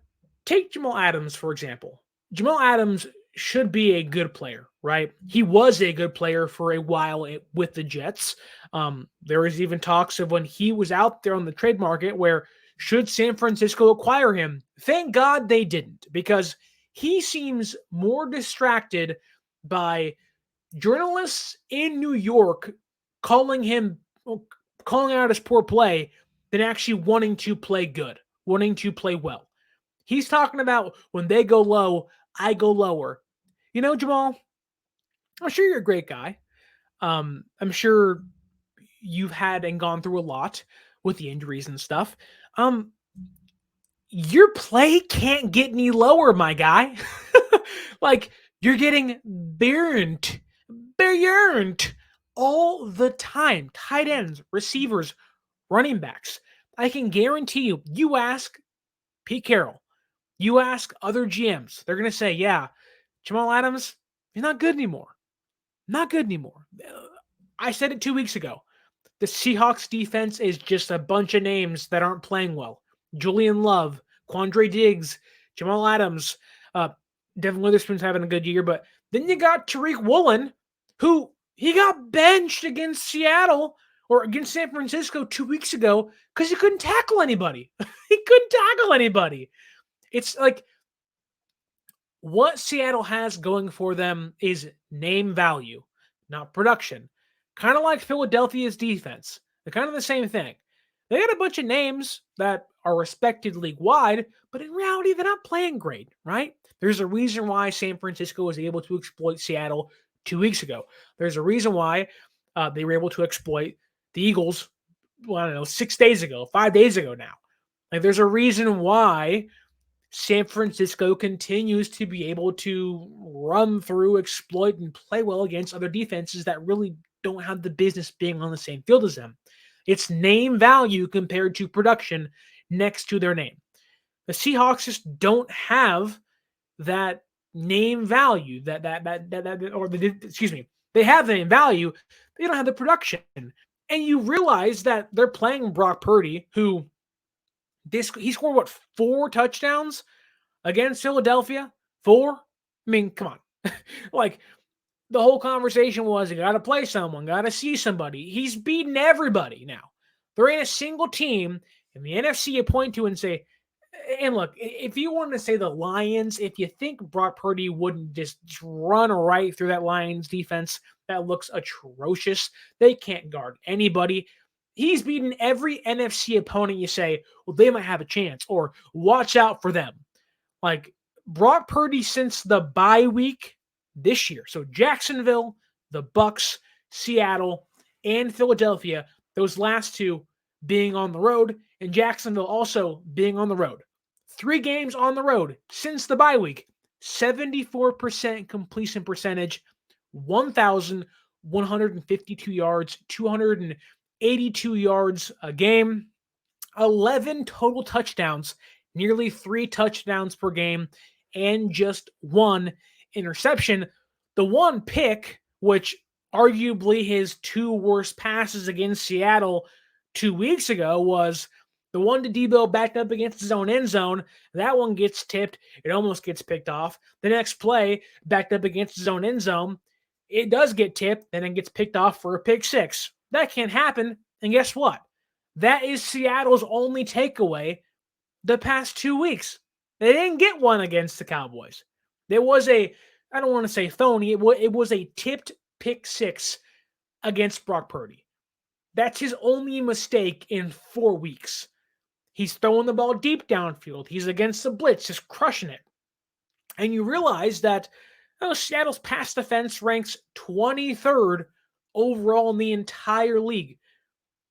A: take Jamal Adams, for example. Jamal Adams should be a good player, right? He was a good player for a while with the Jets. There was even talks of when he was out there on the trade market where should San Francisco acquire him? Thank God they didn't, because he seems more distracted by journalists in New York calling out his poor play than actually wanting to play good, wanting to play well. He's talking about when they go low, I go lower. Jamal, I'm sure you're a great guy. I'm sure you've had and gone through a lot with the injuries and stuff. Your play can't get any lower, my guy. Like, you're getting burned all the time. Tight ends, receivers, running backs. I can guarantee you ask Pete Carroll, you ask other GMs, they're going to say, yeah, Jamal Adams, he's not good anymore. Not good anymore. I said it 2 weeks ago. The Seahawks defense is just a bunch of names that aren't playing well. Julian Love, Quandre Diggs, Jamal Adams, Devin Witherspoon's having a good year, but then you got Tariq Woolen, who he got benched against Seattle or against San Francisco 2 weeks ago because he couldn't tackle anybody. He couldn't tackle anybody. It's like what Seattle has going for them is name value, not production. Kind of like Philadelphia's defense. They're kind of the same thing. They got a bunch of names that are respected league-wide, but in reality, they're not playing great, right? There's a reason why San Francisco was able to exploit Seattle 2 weeks ago. There's a reason why they were able to exploit the Eagles, 6 days ago, 5 days ago now. Like, there's a reason why San Francisco continues to be able to run through, exploit, and play well against other defenses that really don't have the business being on the same field as them. It's name value compared to production next to their name. The Seahawks just don't have that name value. They have the name value. They don't have the production. And you realize that they're playing Brock Purdy, who he scored 4 touchdowns against Philadelphia? 4? I mean, come on. Like, the whole conversation was you got to play someone, got to see somebody. He's beaten everybody now. There ain't a single team in the NFC you point to and say, and look, if you want to say the Lions, if you think Brock Purdy wouldn't just run right through that Lions defense, that looks atrocious. They can't guard anybody. He's beaten every NFC opponent you say, well, they might have a chance, or watch out for them. Like, Brock Purdy since the bye week this year. So Jacksonville, the Bucks, Seattle, and Philadelphia, those last 2 being on the road, and Jacksonville also being on the road. 3 games on the road since the bye week. 74% completion percentage, 1,152 yards, 282 yards a game, 11 total touchdowns, nearly 3 touchdowns per game, and just 1 interception. The 1 pick, which arguably his 2 worst passes against Seattle 2 weeks ago, was the one to Deebo backed up against his own end zone. That one gets tipped. It almost gets picked off. The next play, backed up against his own end zone, it does get tipped, and then gets picked off for a pick 6. That can't happen. And guess what? That is Seattle's only takeaway the past 2 weeks. They didn't get one against the Cowboys. There was I don't want to say phony, it was a tipped pick 6 against Brock Purdy. That's his only mistake in 4 weeks. He's throwing the ball deep downfield. He's against the blitz, just crushing it. And you realize that Seattle's pass defense ranks 23rd overall in the entire league.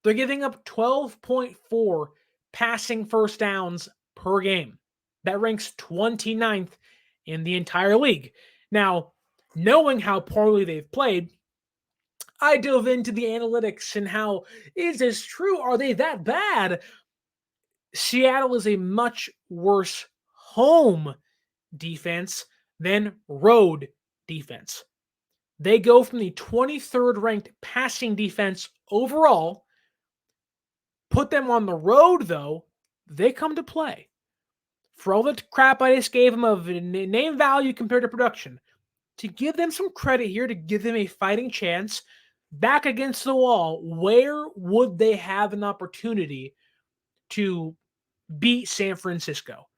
A: They're giving up 12.4 passing first downs per game. That ranks 29th in the entire league. Now, knowing how poorly they've played, I dove into the analytics and how, is this true? Are they that bad? Seattle is a much worse home defense than road defense. They go from the 23rd ranked passing defense overall. Put them on the road, though, they come to play. For all the crap I just gave them of name value compared to production, to give them some credit here, to give them a fighting chance, back against the wall, where would they have an opportunity to beat San Francisco?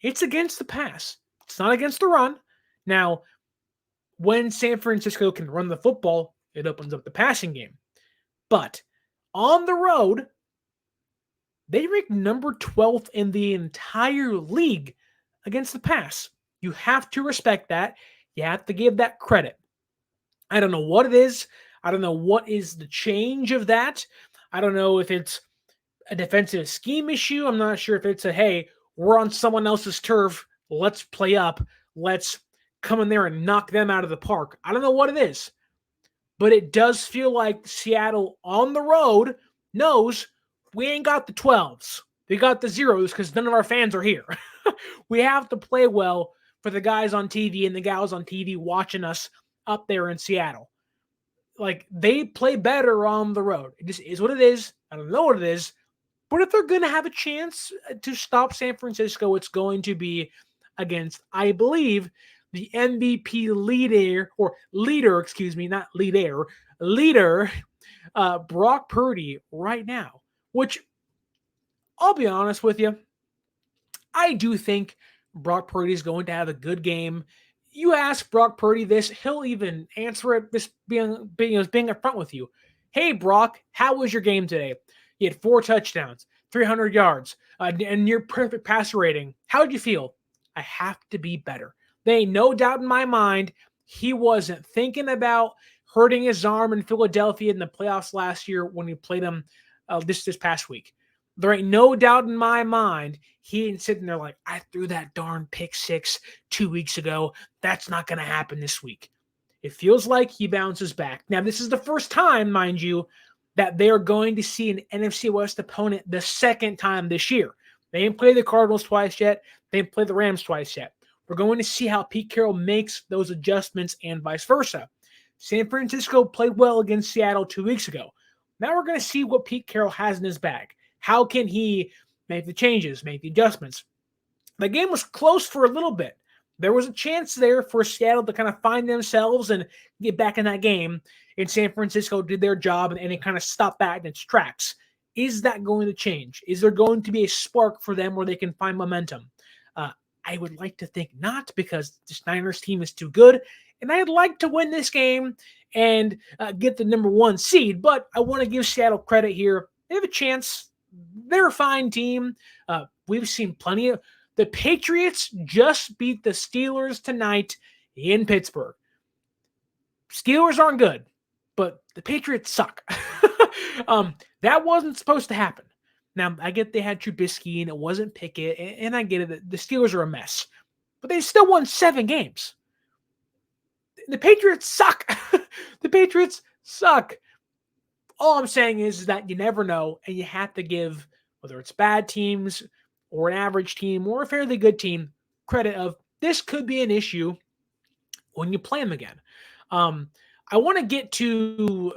A: It's against the pass. It's not against the run. Now, when San Francisco can run the football, it opens up the passing game. But on the road, they rank number 12th in the entire league against the pass. You have to respect that. You have to give that credit. I don't know what it is. I don't know what is the change of that. I don't know if it's a defensive scheme issue. I'm not sure if it's a, hey, we're on someone else's turf. Let's play up. Let's come in there and knock them out of the park. I don't know what it is, but it does feel like Seattle on the road knows we ain't got the 12s. We got the zeros because none of our fans are here. We have to play well for the guys on TV and the gals on TV watching us up there in Seattle. Like, they play better on the road. It just is what it is. I don't know what it is. But if they're going to have a chance to stop San Francisco, it's going to be against, I believe, the MVP leader, Brock Purdy right now. Which, I'll be honest with you, I do think Brock Purdy is going to have a good game. You ask Brock Purdy this, he'll even answer it this being upfront with you. Hey, Brock, how was your game today? He had 4 touchdowns, 300 yards, and near perfect passer rating. How did you feel? I have to be better. There ain't no doubt in my mind he wasn't thinking about hurting his arm in Philadelphia in the playoffs last year when he played them this past week. There ain't no doubt in my mind he ain't sitting there like, I threw that darn pick 6 2 weeks ago. That's not going to happen this week. It feels like he bounces back. Now, this is the first time, mind you, that they are going to see an NFC West opponent the second time this year. They ain't played the Cardinals twice yet. They ain't played the Rams twice yet. We're going to see how Pete Carroll makes those adjustments and vice versa. San Francisco played well against Seattle 2 weeks ago. Now we're going to see what Pete Carroll has in his bag. How can he make the changes, make the adjustments? The game was close for a little bit. There was a chance there for Seattle to kind of find themselves and get back in that game. And San Francisco did their job and it kind of stopped that in its tracks. Is that going to change? Is there going to be a spark for them where they can find momentum? I would like to think not, because the Niners team is too good. And I'd like to win this game and get the number 1 seed. But I want to give Seattle credit here. They have a chance. They're a fine team. We've seen plenty of... The Patriots just beat the Steelers tonight in Pittsburgh. Steelers aren't good, but the Patriots suck. That wasn't supposed to happen. Now, I get they had Trubisky and it wasn't Pickett, and I get it. The Steelers are a mess, but they still won 7 games. The Patriots suck. The Patriots suck. All I'm saying is that you never know, and you have to give, whether it's bad teams or an average team or a fairly good team, credit of this could be an issue when you play them again. I want to get to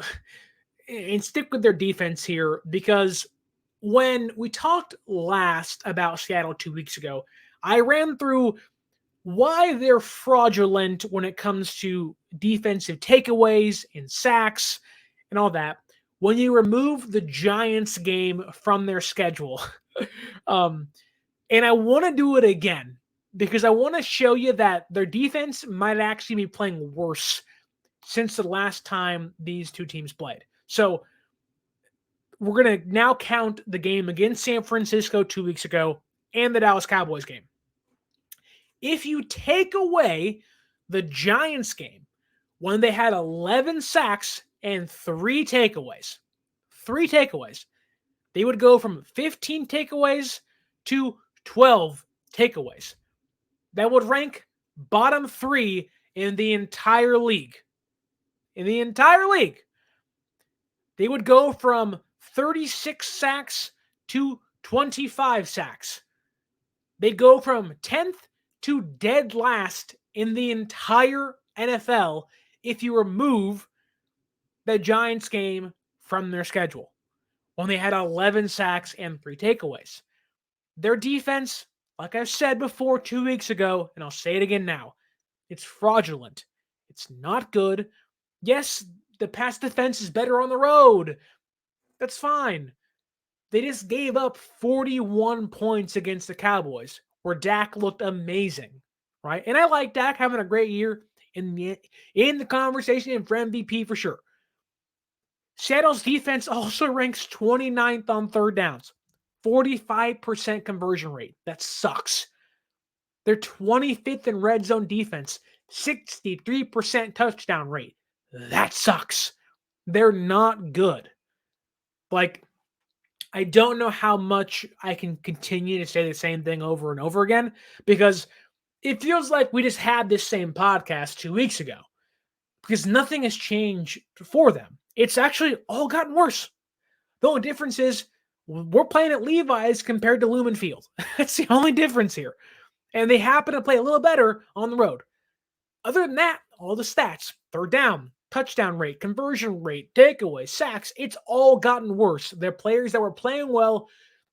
A: and stick with their defense here, because when we talked last about Seattle 2 weeks ago, I ran through why they're fraudulent when it comes to defensive takeaways and sacks and all that. When you remove the Giants game from their schedule, and I want to do it again because I want to show you that their defense might actually be playing worse since the last time these two teams played. So we're going to now count the game against San Francisco 2 weeks ago and the Dallas Cowboys game. If you take away the Giants game, when they had 11 sacks and 3 takeaways, they would go from 15 takeaways to 12 takeaways. That would rank bottom 3 in the entire league. They would go from 36 sacks to 25 sacks. They go from 10th to dead last in the entire NFL if you remove the Giants game from their schedule, when they had 11 sacks and 3 takeaways. Their defense, like I've said before 2 weeks ago, and I'll say it again now, it's fraudulent. It's not good. Yes, the pass defense is better on the road. That's fine. They just gave up 41 points against the Cowboys, where Dak looked amazing, right? And I like Dak having a great year in the conversation for MVP for sure. Seattle's defense also ranks 29th on third downs, 45% conversion rate. That sucks. They're 25th in red zone defense, 63% touchdown rate. That sucks. They're not good. Like, I don't know how much I can continue to say the same thing over and over again, because it feels like we just had this same podcast 2 weeks ago, because nothing has changed for them. It's actually all gotten worse. The only difference is we're playing at Levi's compared to Lumen Field. That's the only difference here. And they happen to play a little better on the road. Other than that, all the stats, third down, touchdown rate, conversion rate, takeaways, sacks, it's all gotten worse. Their players that were playing well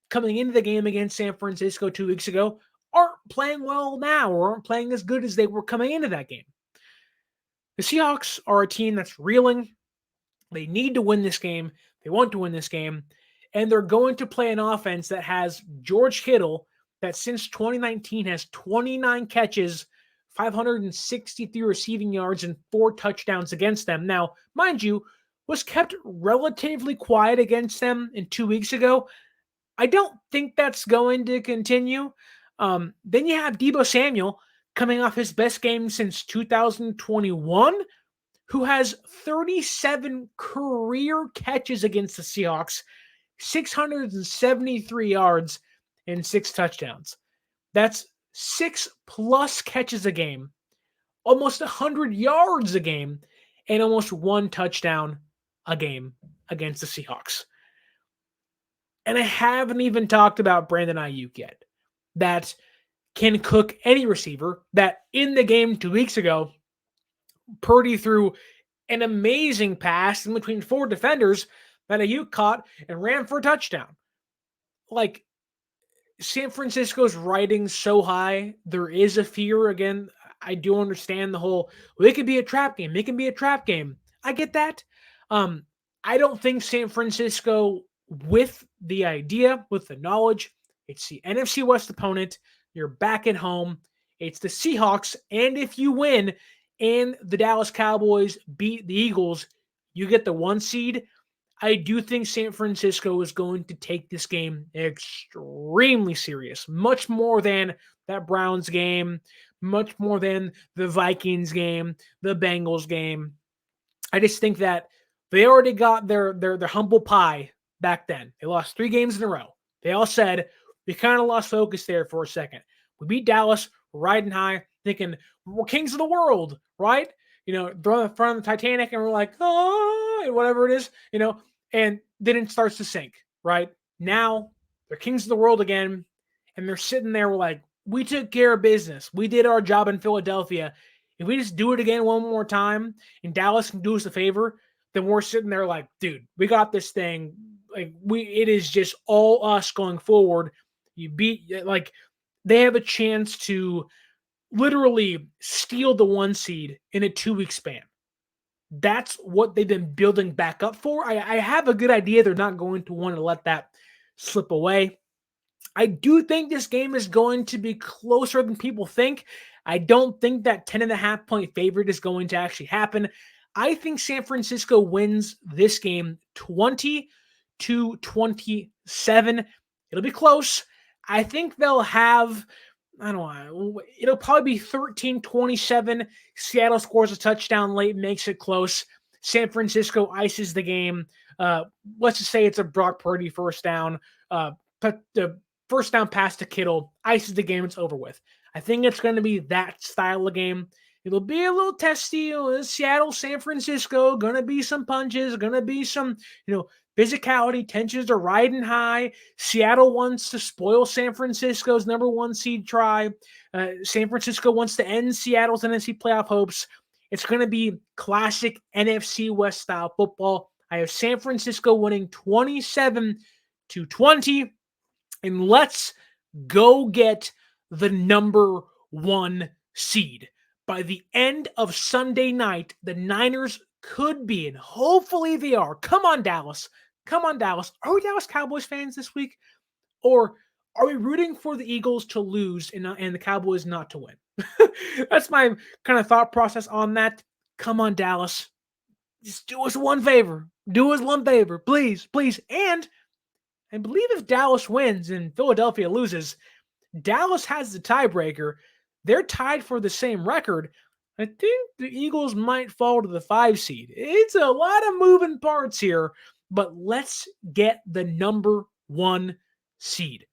A: coming into the game against San Francisco 2 weeks ago aren't playing well now, or aren't playing as good as they were coming into that game. The Seahawks are a team that's reeling. They need to win this game. They want to win this game. And they're going to play an offense that has George Kittle, that since 2019 has 29 catches, 563 receiving yards, and 4 touchdowns against them. Now, mind you, was kept relatively quiet against them 2 weeks ago. I don't think that's going to continue. Then you have Deebo Samuel coming off his best game since 2021, who has 37 career catches against the Seahawks, 673 yards, and 6 touchdowns. That's 6+ catches a game, almost 100 yards a game, and almost 1 touchdown a game against the Seahawks. And I haven't even talked about Brandon Ayuk yet, that can cook any receiver, that in the game 2 weeks ago, Purdy threw an amazing pass in between 4 defenders that Ayuk caught and ran for a touchdown. Like, San Francisco's riding so high, there is a fear. Again, I do understand the whole, well, it could be a trap game. It can be a trap game. I get that. I don't think San Francisco, with the idea, with the knowledge, it's the NFC West opponent, you're back at home, it's the Seahawks, and if you win and the Dallas Cowboys beat the Eagles, you get the 1 seed. I do think San Francisco is going to take this game extremely serious, much more than that Browns game, much more than the Vikings game, the Bengals game. I just think that they already got their humble pie back then. They lost 3 games in a row. They all said, we kind of lost focus there for a second. We beat Dallas, we're riding high, thinking we're kings of the world, right? Throw in front of the Titanic and we're like, oh, whatever it is, and then it starts to sink, right? Now they're kings of the world again, and they're sitting there like, we took care of business. We did our job in Philadelphia. If we just do it again one more time and Dallas can do us a favor, then we're sitting there like, dude, we got this thing. Like, it is just all us going forward. You beat, like, they have a chance to literally steal the 1 seed in a 2-week span. That's what they've been building back up for. I have a good idea they're not going to want to let that slip away. I do think this game is going to be closer than people think. I don't think that 10.5 point favorite is going to actually happen. I think San Francisco wins this game 20-27. It'll be close. I think they'll have, I don't know, it'll probably be 13-27. Seattle scores a touchdown late, makes it close. San Francisco ices the game. Let's just say it's a Brock Purdy first down. The first down pass to Kittle, ices the game, it's over with. I think it's going to be that style of game. It'll be a little testy. Seattle, San Francisco, going to be some punches, going to be some, physicality. Tensions are riding high. Seattle wants to spoil San Francisco's number 1 seed try. San Francisco wants to end Seattle's NFC playoff hopes. It's going to be classic NFC West style football. I have San Francisco winning 27-20. And let's go get the number 1 seed. By the end of Sunday night, the Niners could be, and hopefully they are. Come on, Dallas. Come on, Dallas. Are we Dallas Cowboys fans this week? Or are we rooting for the Eagles to lose and the Cowboys not to win? That's my kind of thought process on that. Come on, Dallas. Just do us one favor. Do us one favor. Please, please. And I believe if Dallas wins and Philadelphia loses, Dallas has the tiebreaker. they're tied for the same record. I think the Eagles might fall to the 5 seed. It's a lot of moving parts here, but let's get the number 1 seed.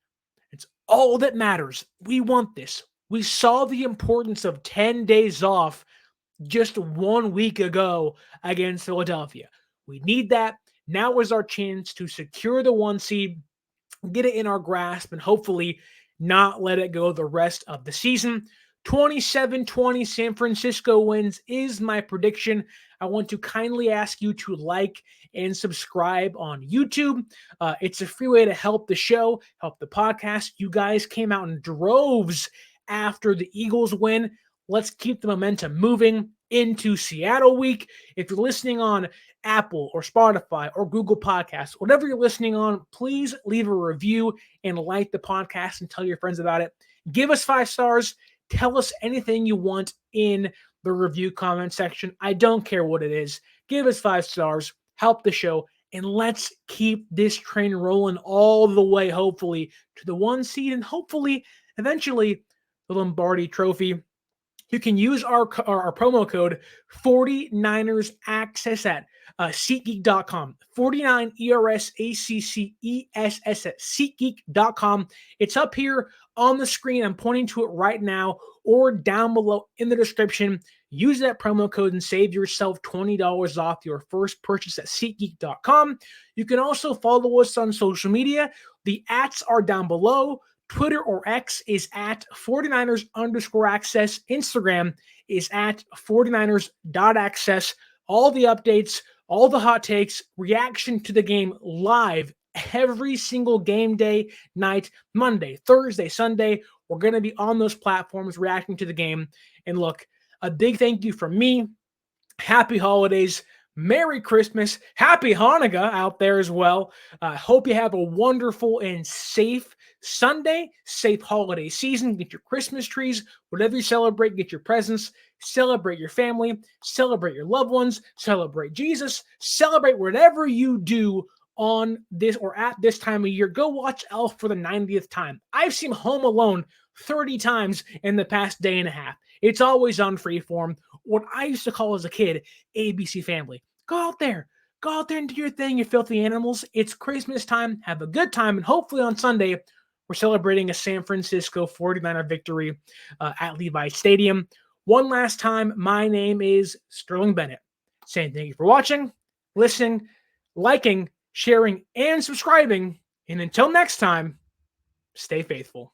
A: It's all that matters. We want this. We saw the importance of 10 days off just 1 week ago against Philadelphia. We need that. Now is our chance to secure the 1 seed, get it in our grasp, and hopefully not let it go the rest of the season. 27-20 San Francisco wins is my prediction. I want to kindly ask you to like and subscribe on YouTube. It's a free way to help the show, help the podcast. You guys came out in droves after the Eagles win. Let's keep the momentum moving into Seattle week. If you're listening on Apple or Spotify or Google Podcasts, whatever you're listening on, please leave a review and like the podcast and tell your friends about it. Give us 5 stars. Tell us anything you want in the review comment section. I don't care what it is. Give us 5 stars. Help the show. And let's keep this train rolling all the way, hopefully, to the 1 seed and hopefully, eventually, the Lombardi Trophy. You can use our promo code 49ers Access at SeatGeek.com. 49 ERSACCESS at SeatGeek.com. It's up here on the screen. I'm pointing to it right now or down below in the description. Use that promo code and save yourself $20 off your first purchase at SeatGeek.com. You can also follow us on social media. The @ are down below. Twitter or X is at 49ers_access. Instagram is at 49ers.access. All the updates, all the hot takes, reaction to the game live every single game day, night, Monday, Thursday, Sunday. We're going to be on those platforms reacting to the game. And look, a big thank you from me. Happy holidays. Merry Christmas. Happy Hanukkah out there as well. Hope you have a wonderful and safe Sunday, safe holiday season. Get your Christmas trees, whatever you celebrate, get your presents, celebrate your family, celebrate your loved ones, celebrate Jesus, celebrate whatever you do on this or at this time of year. Go watch Elf for the 90th time. I've seen Home Alone 30 times in the past day and a half. It's always on Freeform. What I used to call as a kid, ABC Family. Go out there and do your thing, you filthy animals. It's Christmas time. Have a good time. And hopefully on Sunday, we're celebrating a San Francisco 49er victory at Levi Stadium. One last time, my name is Sterling Bennett. Saying thank you for watching, listening, liking, sharing, and subscribing. And until next time, stay faithful.